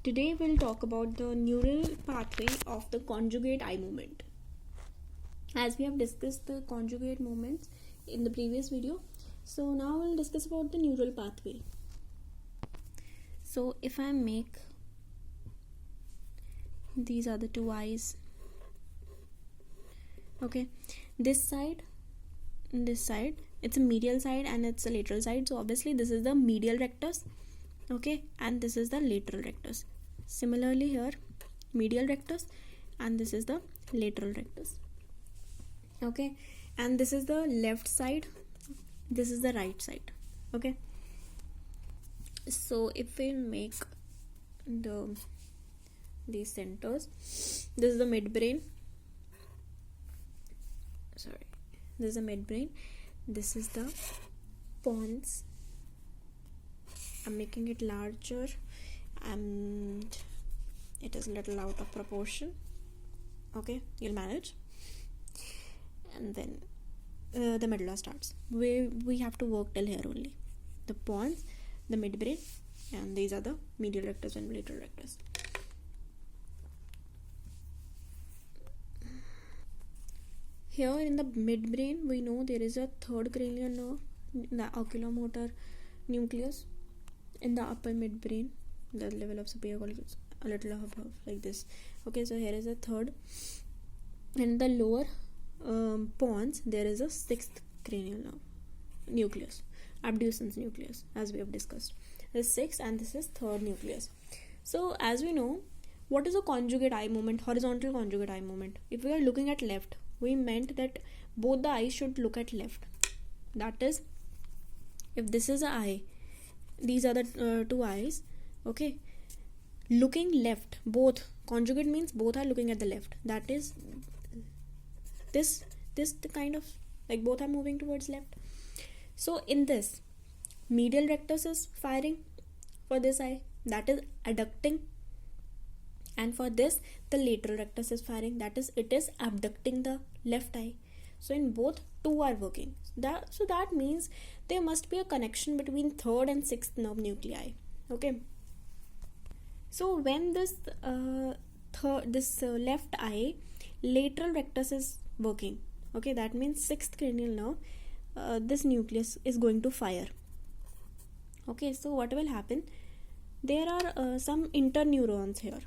Today we'll talk about the neural pathway of the conjugate eye movement. As we have discussed the conjugate movements in the previous video, so now we'll discuss about the neural pathway. So if I make, these are the two eyes, okay, this side, it's a medial side and it's a lateral side, so obviously this is the medial rectus, okay, and this is the lateral rectus. Similarly here, medial rectus and this is the lateral rectus, okay, and this is the left side, this is the right side, okay. So if we make these centers, this is the midbrain, this is the midbrain, this is the pons. I'm making it larger and it is a little out of proportion, okay, you'll manage. And then the medulla starts. We have to work till here only. The pons, the midbrain, and these are the medial rectus and lateral rectus. Here in the midbrain, we know there is a third cranial nerve, the oculomotor nucleus, in the upper midbrain, the level of superior cortex, a little above, like this. Okay, so here is a third. In the lower pons, there is a sixth cranial nerve nucleus, abducens nucleus, as we have discussed. This is sixth and this is third nucleus. So as we know, what is a conjugate eye movement, horizontal conjugate eye movement? If we are looking at left, we meant that both the eyes should look at left. That is, if this is an eye, these are the two eyes, okay, looking left, both, conjugate means both are looking at the left. That is this the kind of, like, both are moving towards left. So in this, medial rectus is firing for this eye, that is adducting, and for this the lateral rectus is firing, that is, it is abducting the left eye. So in both, two are working. So that means there must be a connection between third and sixth nerve nuclei, okay. So when this left eye, lateral rectus is working, okay, that means sixth cranial nerve, this nucleus is going to fire, okay. So what will happen, there are some interneurons here,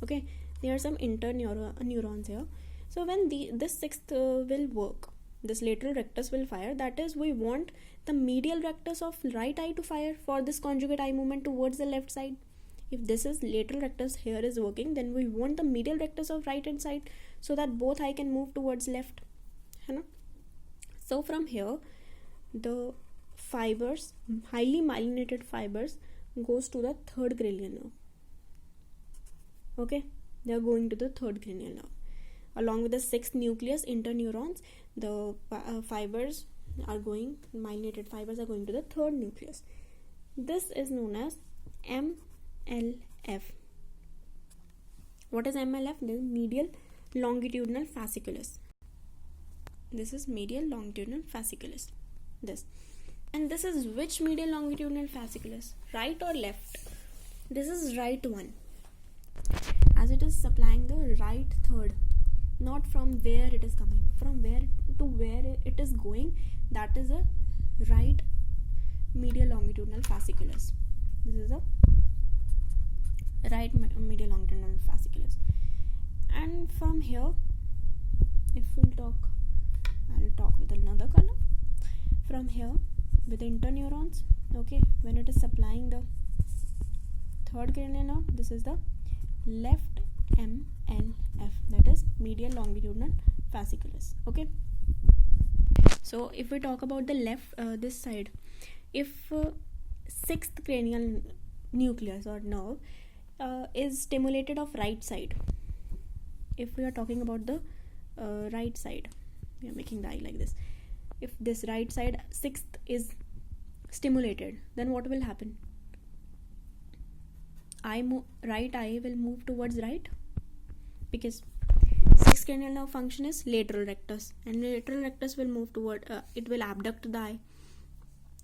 okay, there are some interneurons here. So when this sixth will work, this lateral rectus will fire, that is, we want the medial rectus of right eye to fire for this conjugate eye movement towards the left side. If this is lateral rectus here is working, then we want the medial rectus of right hand side so that both eye can move towards left, है ना? So from here, the fibers, highly myelinated fibers, goes to the third cranial nerve, okay, they are going to the third cranial nerve. Along with the sixth nucleus, interneurons, the fibers are going, myelinated fibers are going to the third nucleus. This is known as MLF. What is MLF? This is medial longitudinal fasciculus. This is medial longitudinal fasciculus. This. And this is which medial longitudinal fasciculus? Right or left? This is right one, as it is supplying the right third. Not from where it is coming, from where to where it is going, that is a right medial longitudinal fasciculus. This is a right medial longitudinal fasciculus. And from here, if we'll talk, I'll talk with another color. From here, with interneurons, okay, when it is supplying the third cranial nerve, this is the left MLF, that is medial longitudinal fasciculus, okay. So if we talk about the left, this side, if sixth cranial nucleus or nerve is stimulated of right side, if we are talking about the right side, we are making the eye like this, if this right side sixth is stimulated, then what will happen? Right eye will move towards right, because sixth cranial nerve function is lateral rectus, and lateral rectus will move toward, it will abduct the eye.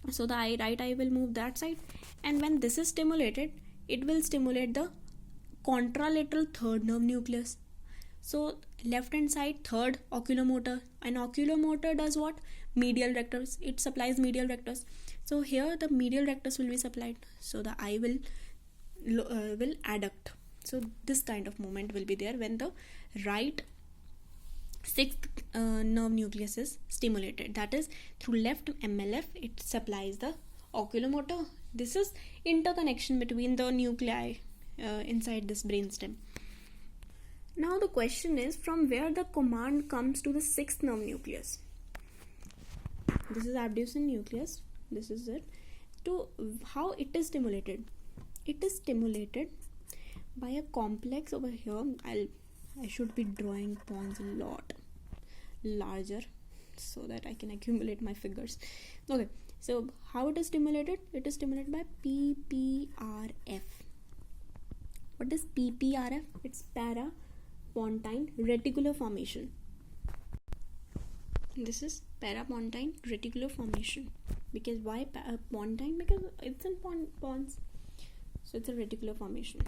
So the right eye will move that side, and when this is stimulated, it will stimulate the contralateral third nerve nucleus. So left hand side, third oculomotor, and oculomotor does what? Medial rectus. It supplies medial rectus. So here the medial rectus will be supplied, so the eye will adduct. So this kind of movement will be there when the right sixth nerve nucleus is stimulated, that is through left MLF it supplies the oculomotor. This is interconnection between the nuclei inside this brainstem. Now the question is, from where the command comes to the sixth nerve nucleus. This is abducent nucleus, this is it. To how it is stimulated? It is stimulated by a complex over here. I should be drawing pawns a lot larger so that I can accumulate my figures. Okay, so how it is stimulated? It is stimulated by PPRF. What is PPRF? It's parapontine reticular formation. This is parapontine reticular formation. Because why pontine? Because it's in pons. So it's a reticular formation.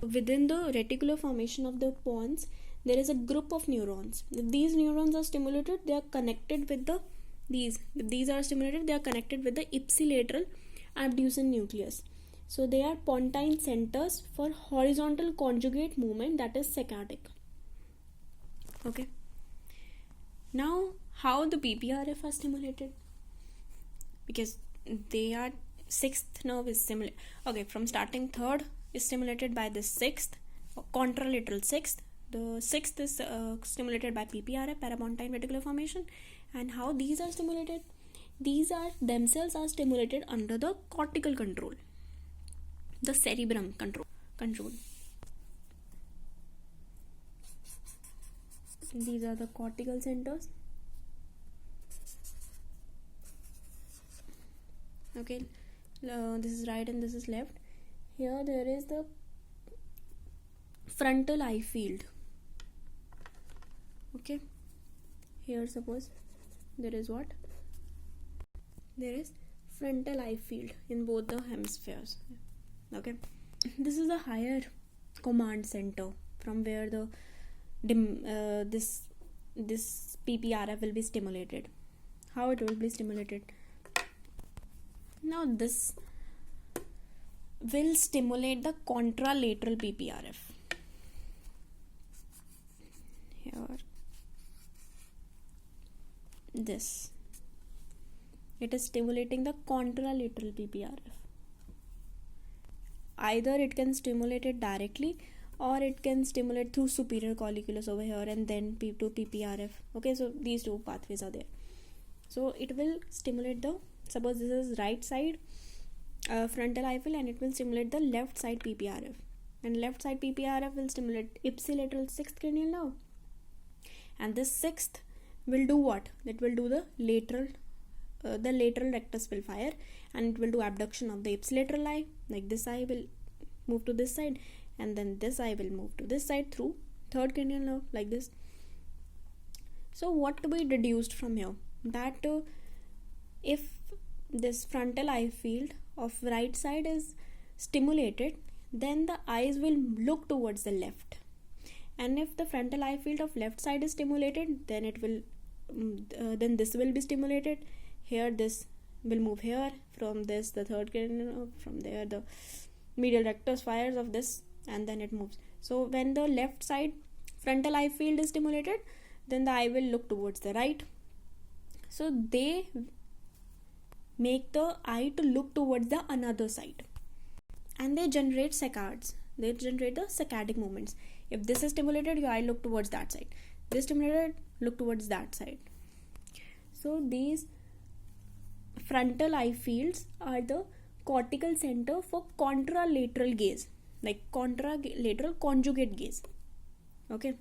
Within the reticular formation of the pons, there is a group of neurons. If these neurons are stimulated, they are connected with the these. If these are stimulated, they are connected with the ipsilateral abducent nucleus. So they are pontine centers for horizontal conjugate movement, that is saccadic. Okay. Now, how the PPRF are stimulated? Because they are sixth nerve is similar. Okay, from starting third is stimulated by the sixth, contralateral sixth. The sixth is stimulated by PPRF, parapontine reticular formation. And how these are stimulated? These are themselves are stimulated under the cortical control, the cerebrum control. These are the cortical centers. Okay, this is right and this is left. Here there is the frontal eye field. Okay, here suppose there is what? There is frontal eye field in both the hemispheres. Okay, this is a higher command center from where the this PPRF will be stimulated. How it will be stimulated? Now this will stimulate the contralateral PPRF. Here, this. It is stimulating the contralateral PPRF. Either it can stimulate it directly, or it can stimulate through superior colliculus over here and then to PPRF. Okay, so these two pathways are there. So it will stimulate the, suppose this is right side frontal eye field, and it will stimulate the left side PPRF. And left side PPRF will stimulate ipsilateral sixth cranial nerve. And this sixth will do what? It will do the lateral rectus will fire, and it will do abduction of the ipsilateral eye. Like this eye will move to this side, and then this eye will move to this side through third cranial nerve, like this. So what we deduced from here? That if this frontal eye field of right side is stimulated, then the eyes will look towards the left. And if the frontal eye field of left side is stimulated, then it will then this will be stimulated. Here this will move here, from this the third cranial nerve, from there the medial rectus fires of this, and then it moves. So when the left side frontal eye field is stimulated, then the eye will look towards the right. So they make the eye to look towards the another side, and they generate saccades. They generate the saccadic movements. If this is stimulated, your eye look towards that side. This stimulated, look towards that side. So these frontal eye fields are the cortical center for contralateral gaze, like contralateral conjugate gaze. Okay.